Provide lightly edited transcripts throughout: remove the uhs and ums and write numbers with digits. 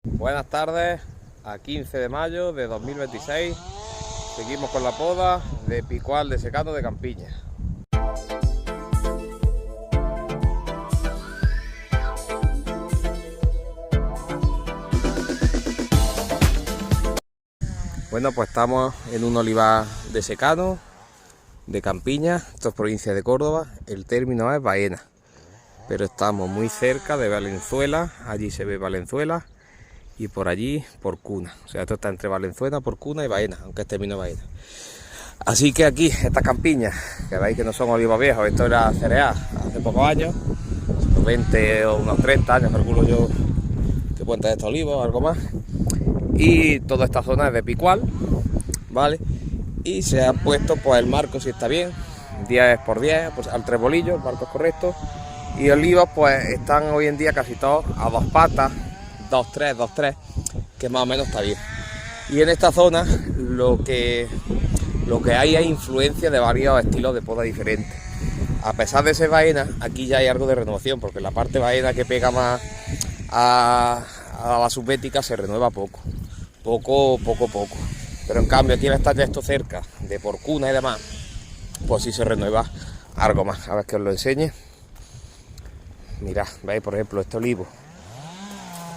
Buenas tardes, a 15 de mayo de 2026, seguimos con la poda de picual de secano de Campiña. Bueno, pues estamos en un olivar de secano de Campiña, esto es provincia de Córdoba, el término es Baena, pero estamos muy cerca de Valenzuela, allí se ve Valenzuela. Y por allí Porcuna, o sea, esto está entre Valenzuela, Porcuna y Baena, aunque es término Baena. Así que aquí, estas campiñas, que veis que no son olivos viejos, esto era cereal hace pocos años, unos 20 o unos 30 años, calculo yo, que pueden tener estos olivos, algo más. Y toda esta zona es de picual, ¿vale? Y se ha puesto, pues el marco si está bien, 10 por 10, pues al trebolillo, el marco es correcto. Y olivos, pues están hoy en día casi todos a dos patas, 2-3, que más o menos está bien. Y en esta zona lo que hay es influencia de varios estilos de poda diferentes. A pesar de ser Baena, aquí ya hay algo de renovación, porque la parte Baena que pega más a la subbética se renueva poco. Pero en cambio aquí al estar ya esto cerca de Porcuna y demás, pues sí se renueva algo más. A ver que os lo enseñe. Mirad, veis por ejemplo este olivo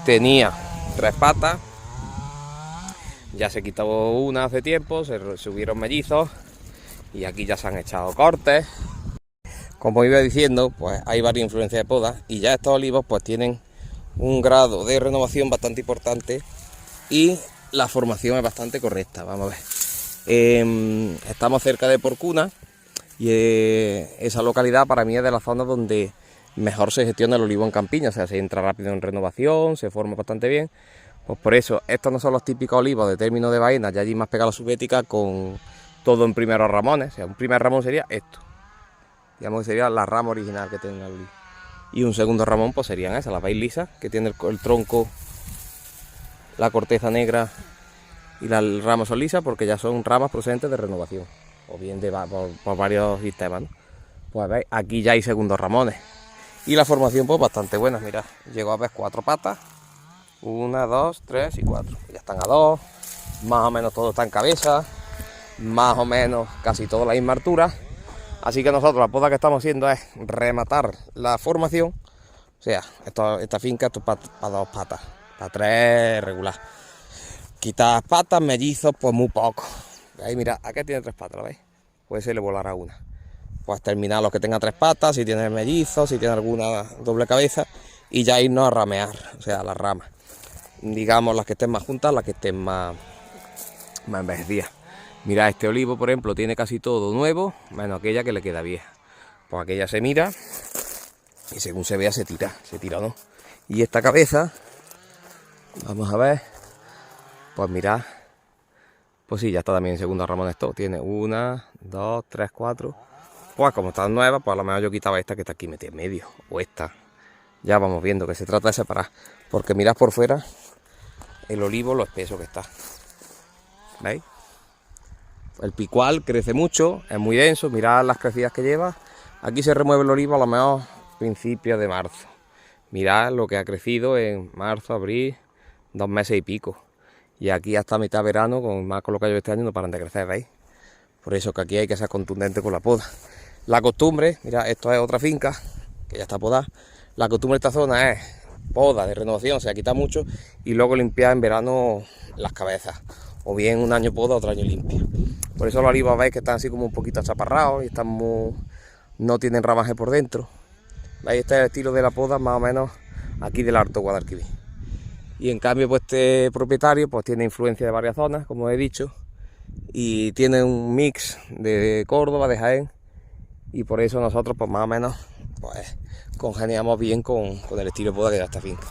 tenía 3 patas, ya se quitó una hace tiempo, se subieron mellizos y aquí ya se han echado cortes. Como iba diciendo, pues hay varias influencias de poda y ya estos olivos pues tienen un grado de renovación bastante importante y la formación es bastante correcta. Vamos a ver, estamos cerca de Porcuna y esa localidad para mí es de las zonas donde mejor se gestiona el olivo en campiña, o sea, se entra rápido en renovación, se forma bastante bien. Pues por eso, estos no son los típicos olivos de término de Baena, ya allí más pegado a la subbética con todo en primeros ramones. O sea, un primer ramón sería esto, digamos que sería la rama original que tiene el olivo. Y un segundo ramón, pues serían esas, las veis lisas, que tiene el tronco, la corteza negra y las ramas son lisas porque ya son ramas procedentes de renovación, o bien por varios sistemas, ¿no? Pues veis, aquí ya hay segundos ramones. Y la formación pues bastante buena, mirad, llegó a ver 4 patas, 1, 2, 3 y 4, ya están a 2, más o menos todo está en cabeza, más o menos casi toda la misma altura, así que nosotros la poda que estamos haciendo es rematar la formación, o sea, esta finca esto es para 2 patas, para 3 regular, quitar patas, mellizos pues muy poco, ahí mirad, aquí tiene 3 patas, ¿lo veis? Pues se le volará una. Pues terminar los que tengan 3 patas, si tiene mellizos, si tiene alguna doble cabeza, y ya irnos a ramear, o sea, las ramas. Digamos las que estén más juntas, las que estén más envejecidas. Mira, este olivo, por ejemplo, tiene casi todo nuevo, menos aquella que le queda vieja. Pues aquella se mira y según se vea se tira o no. Y esta cabeza, vamos a ver, pues mirad, pues sí, ya está también en segunda ramón esto. Tiene 1, 2, 3, 4. Pues como están nuevas, pues a lo mejor yo quitaba esta que está aquí metida en medio, o esta. Ya vamos viendo que se trata de separar, porque mirad por fuera el olivo lo espeso que está. ¿Veis? El picual crece mucho, es muy denso, mirad las crecidas que lleva. Aquí se remueve el olivo a lo mejor principios de marzo. Mirad lo que ha crecido en marzo, abril, 2 meses y pico. Y aquí hasta mitad de verano, más con lo que hay este año, no paran de crecer, ¿veis? Por eso que aquí hay que ser contundente con la poda. La costumbre, mira, esto es otra finca que ya está podada. La costumbre de esta zona es poda de renovación, se ha quitado mucho y luego limpiar en verano las cabezas. O bien un año poda, otro año limpia. Por eso los olivos veis que están así como un poquito achaparrados y están no tienen ramaje por dentro. ¿Veis? Este es el estilo de la poda más o menos aquí del Alto Guadalquivir. Y en cambio pues este propietario pues tiene influencia de varias zonas, como he dicho. Y tiene un mix de Córdoba, de Jaén. Y por eso nosotros pues más o menos pues congeniamos bien con el estilo de poda que da esta finca.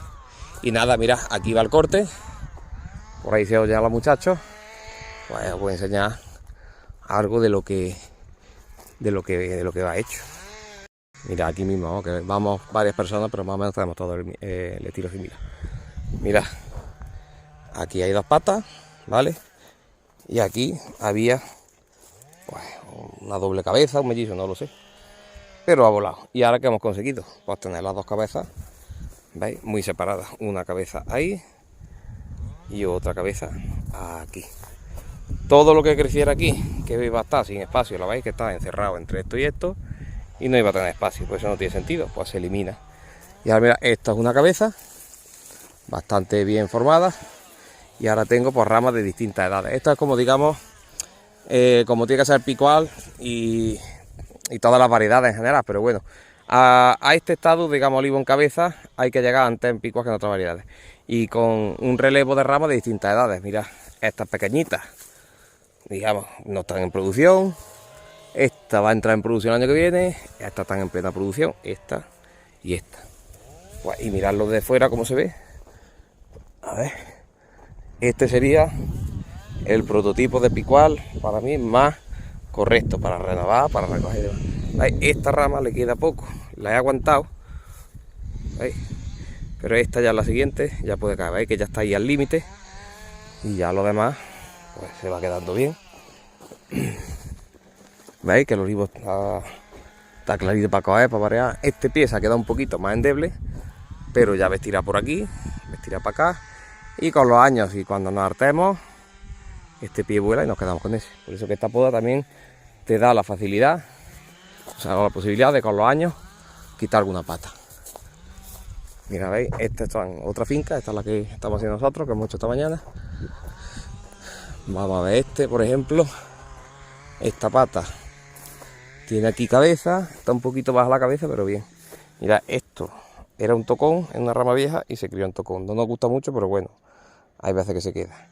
Y nada, mirad, aquí va el corte. Por ahí se oyen a los muchachos. Pues os voy a enseñar algo de lo que va hecho. Mira, aquí mismo, que vamos varias personas, pero más o menos tenemos todo el estilo similar. Mira, aquí hay 2 patas, ¿vale? Y aquí había pues una doble cabeza, un mellizo, no lo sé, pero ha volado. Y ahora que hemos conseguido, pues tener las 2 cabezas, ¿veis? Muy separadas, una cabeza ahí, y otra cabeza aquí. Todo lo que creciera aquí, que iba a estar sin espacio, la veis que está encerrado entre esto y esto, y no iba a tener espacio, pues eso no tiene sentido, pues se elimina. Y ahora mira, esta es una cabeza bastante bien formada, y ahora tengo pues ramas de distintas edades. Esto es como, digamos, como tiene que ser picual y todas las variedades en general, pero bueno, a este estado, digamos, olivo en cabeza, hay que llegar antes en picuas que en otras variedades, y con un relevo de ramas de distintas edades. Mira, estas pequeñitas, digamos, no están en producción, esta va a entrar en producción el año que viene, estas están en plena producción, esta y esta. Pues, y mirarlo de fuera cómo se ve. A ver, este sería el prototipo de picual para mí más correcto para renovar, para recoger. ¿Veis? Esta rama le queda poco, la he aguantado, ¿veis? Pero esta ya, la siguiente, ya puede caer. ¿Veis? Que ya está ahí al límite, y ya lo demás pues se va quedando bien. ¿Veis? Que el olivo está clarito para coger, para variar. Este pie se ha quedado un poquito más endeble, pero ya vestirá por aquí, vestirá para acá, y con los años y cuando nos hartemos, este pie vuela y nos quedamos con ese. Por eso que esta poda también te da la facilidad, o sea, la posibilidad de con los años quitar alguna pata. Mira, veis, esta está en otra finca, esta es la que estamos haciendo nosotros, que hemos hecho esta mañana. Vamos a ver este, por ejemplo, esta pata tiene aquí cabeza, está un poquito baja la cabeza, pero bien. Mira, esto era un tocón en una rama vieja y se crió en tocón. No nos gusta mucho, pero bueno, hay veces que se queda.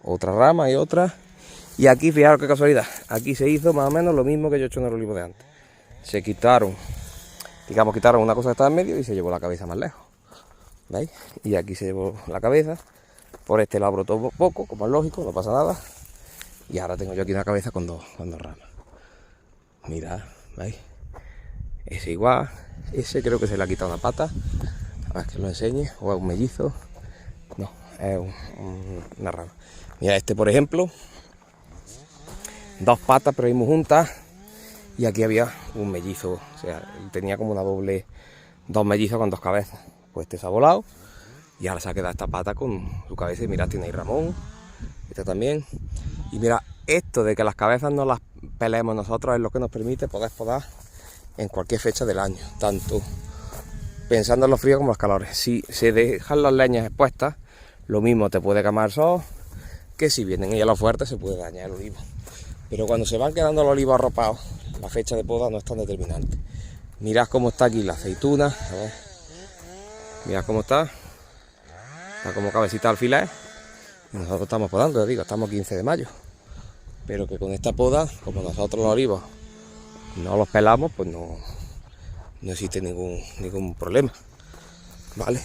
Otra rama y otra. Y aquí, fijaros qué casualidad, aquí se hizo más o menos lo mismo que yo he hecho en el olivo de antes. Se quitaron, digamos, quitaron una cosa que estaba en medio y se llevó la cabeza más lejos. ¿Veis? Y aquí se llevó la cabeza. Por este lado brotó poco, como es lógico, no pasa nada. Y ahora tengo yo aquí una cabeza con dos ramas. Mirad, ¿veis? Ese igual, ese creo que se le ha quitado una pata. A ver que lo enseñe, o es un mellizo. No, es una rama. Mira, este por ejemplo, dos patas pero ahí muy juntas, y aquí había un mellizo, o sea, tenía como una doble, dos mellizos con dos cabezas. Pues este se ha volado y ahora se ha quedado esta pata con su cabeza. Y mira, tiene ahí Ramón, esta también. Y mira, esto de que las cabezas no las peleemos nosotros es lo que nos permite poder podar en cualquier fecha del año, tanto pensando en los fríos como en los calores. Si se dejan las leñas expuestas, lo mismo te puede quemar el sol, que si vienen ellas los fuertes se puede dañar el olivo. Pero cuando se van quedando los olivos arropados, la fecha de poda no es tan determinante. Mirad cómo está aquí la aceituna, a ver. Mirad cómo está como cabecita al alfiler. Y nosotros estamos podando, os digo, estamos 15 de mayo. Pero que con esta poda, como nosotros los olivos no los pelamos, pues no existe ningún problema. Vale.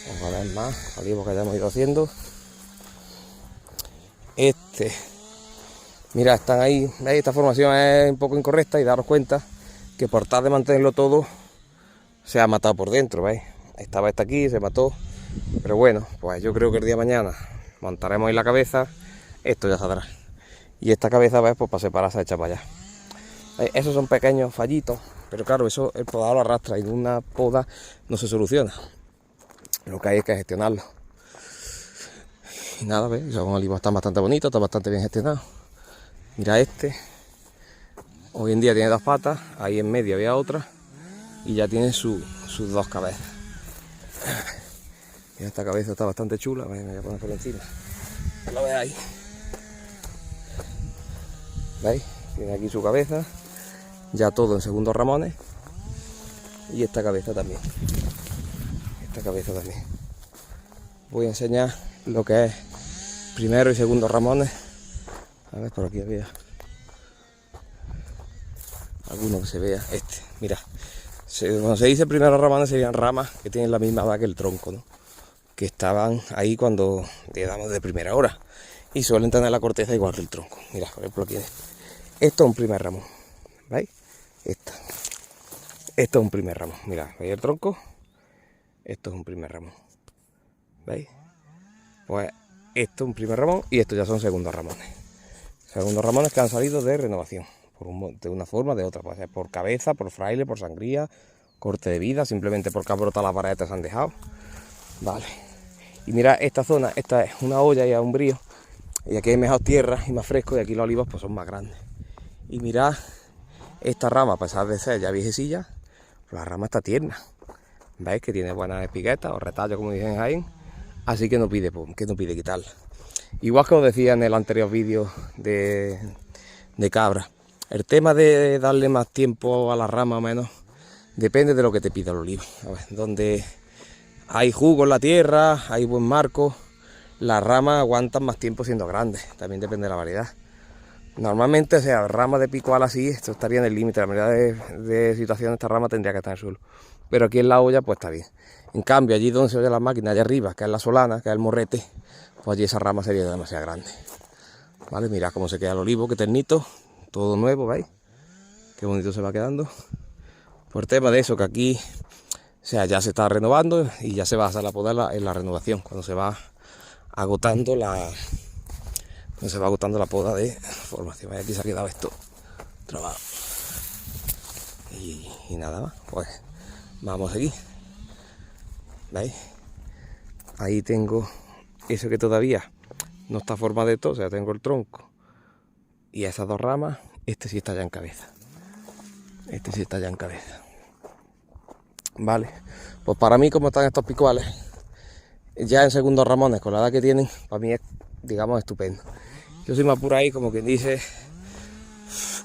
Vamos a ver más olivos que hayamos ido haciendo. Mira, están ahí, ¿veis? Esta formación es un poco incorrecta y daros cuenta que por tal de mantenerlo todo se ha matado por dentro, ¿veis? Estaba esta aquí, se mató, pero bueno, pues yo creo que el día de mañana montaremos ahí la cabeza, esto ya saldrá. Y esta cabeza, ¿ves? Pues para separarse echa para allá. Esos son pequeños fallitos, pero claro, eso el podador lo arrastra y en una poda no se soluciona. Lo que hay es que gestionarlo. Y nada, ¿ves? Son olivos, están bastante bonitos, están bastante bien gestionados. Mira este, hoy en día tiene dos patas, ahí en medio había otra y ya tiene sus dos cabezas. Mira, esta cabeza está bastante chula, me voy a poner por encima, lo veáis. ¿Veis? Tiene aquí su cabeza, ya todo en segundos ramones, y esta cabeza también. Voy a enseñar lo que es primero y segundo ramones. A ver, por aquí había alguno que se vea. Este, mira, cuando se dice primero ramones serían ramas que tienen la misma edad que el tronco, ¿no? Que estaban ahí cuando le damos de primera hora y suelen tener la corteza igual que el tronco. Mira, por ejemplo, aquí esto es un primer ramón, ¿veis? Esto es un primer ramón. Mira, ¿veis el tronco? Esto es un primer ramón, ¿veis? Pues esto es un primer ramón y estos ya son segundos ramones. Segundos ramones que han salido de renovación, de una forma o de otra. Puede ser por cabeza, por fraile, por sangría, corte de vida, simplemente porque han brotado las paradetas, se han dejado. Vale. Y mira, esta zona, esta es una olla y a un brío, y aquí hay mejor tierra y más fresco, y aquí los olivos pues son más grandes. Y mirad, esta rama, a pesar de ser ya viejecilla, la rama está tierna. ¿Veis? Que tiene buenas espiguetas o retallos, como dicen ahí. Así que no pide quitarla. Igual que os decía en el anterior vídeo de cabra, el tema de darle más tiempo a la rama o menos depende de lo que te pida el olivo. A ver, donde hay jugo en la tierra, hay buen marco, las ramas aguantan más tiempo siendo grandes. También depende de la variedad. Normalmente, o sea, ramas de pico ala así, esto estaría en el límite. La mayoría de situaciones esta rama tendría que estar en el suelo. Pero aquí en la olla pues está bien. En cambio, allí donde se oye la máquina, allá arriba, que es la solana, que es el morrete, pues allí esa rama sería demasiado grande. Vale, mirad cómo se queda el olivo, qué ternito, todo nuevo, ¿veis? Qué bonito se va quedando. Por tema de eso, que aquí, o sea, ya se está renovando y ya se va a hacer la poda en la renovación, cuando se va agotando la poda de formación. Aquí se ha quedado esto trabado. Y nada más, pues vamos aquí. ¿Veis? Ahí tengo eso que todavía no está formado de todo, o sea, tengo el tronco y esas dos ramas. Este sí está ya en cabeza. Este sí está ya en cabeza. Vale, pues para mí, como están estos picuales, ya en segundos ramones, con la edad que tienen, para mí es, digamos, estupendo. Yo soy más por ahí, como quien dice,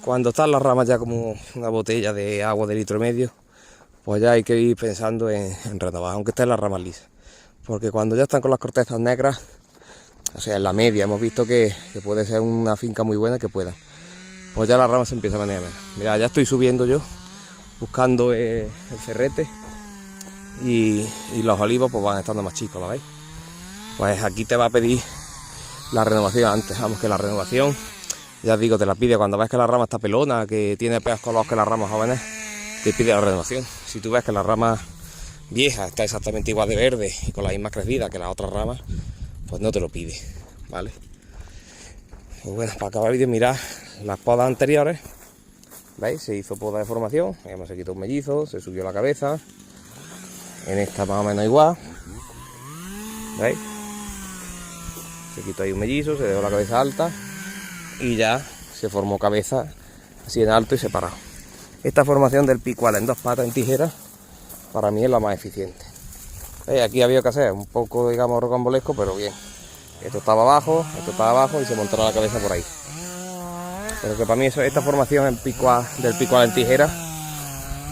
cuando están las ramas ya como una botella de agua de 1,5 litros, pues ya hay que ir pensando en renovar, aunque estén las ramas lisas. Porque cuando ya están con las cortezas negras, o sea, en la media, hemos visto que puede ser una finca muy buena que pueda, pues ya las ramas se empiezan a manejar menos. Mira, ya estoy subiendo yo, buscando el ferrete, y los olivos pues van estando más chicos, ¿la veis? Pues aquí te va a pedir la renovación antes. Vamos, que la renovación, ya os digo, te la pide cuando ves que la rama está pelona, que tiene peores colores que las ramas jóvenes, te pide la renovación. Si tú ves que la rama vieja está exactamente igual de verde y con la misma crecida que las otras ramas, pues no te lo pide, ¿vale? Pues bueno, para acabar el vídeo, mirad las podas anteriores. ¿Veis? Se hizo poda de formación, se quitó un mellizo, se subió la cabeza. En esta más o menos igual. ¿Veis? Se quitó ahí un mellizo, se dejó la cabeza alta y ya se formó cabeza así en alto y separado. Esta formación del picual en 2 patas en tijera para mí es la más eficiente. Aquí había que hacer un poco, digamos, rocambolesco, pero bien. Esto estaba abajo y se montará la cabeza por ahí. Pero que para mí esta formación del picual en tijera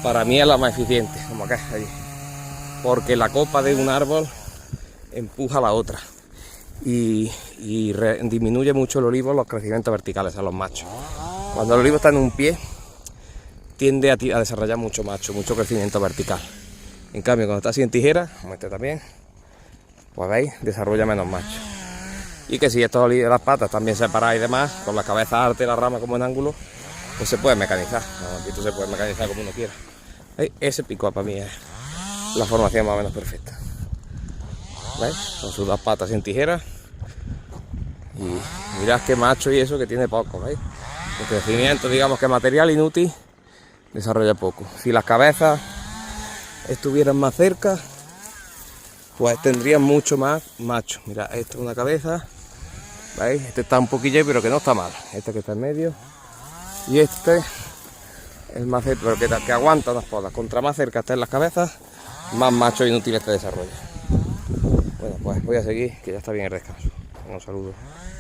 para mí es la más eficiente, como acá, allí. Porque la copa de un árbol empuja a la otra y disminuye mucho el olivo los crecimientos verticales a los machos. Cuando el olivo está en un pie, tiende a desarrollar mucho crecimiento vertical. En cambio, cuando está así en tijera, como este también, pues veis, desarrolla menos machos. Y que si estos las patas están bien separadas y demás, con la cabeza alta y la rama como en ángulo, pues se puede mecanizar. Aquí esto se puede mecanizar como uno quiera. Ese pico para mí es la formación más o menos perfecta. ¿Veis? Con sus 2 patas en tijera. Y mirad qué macho y eso que tiene poco, ¿veis? El crecimiento, digamos que material inútil, desarrolla poco. Si las cabezas estuvieran más cerca, pues tendrían mucho más macho. Mira, esto es una cabeza, ¿veis? Este está un poquillo, pero que no está mal. Este que está en medio. Y este, el más cerca, pero que aguanta unas podas. Contra más cerca estén las cabezas, más machos inútiles te desarrolla. Bueno, pues voy a seguir, que ya está bien el descanso. Un saludo.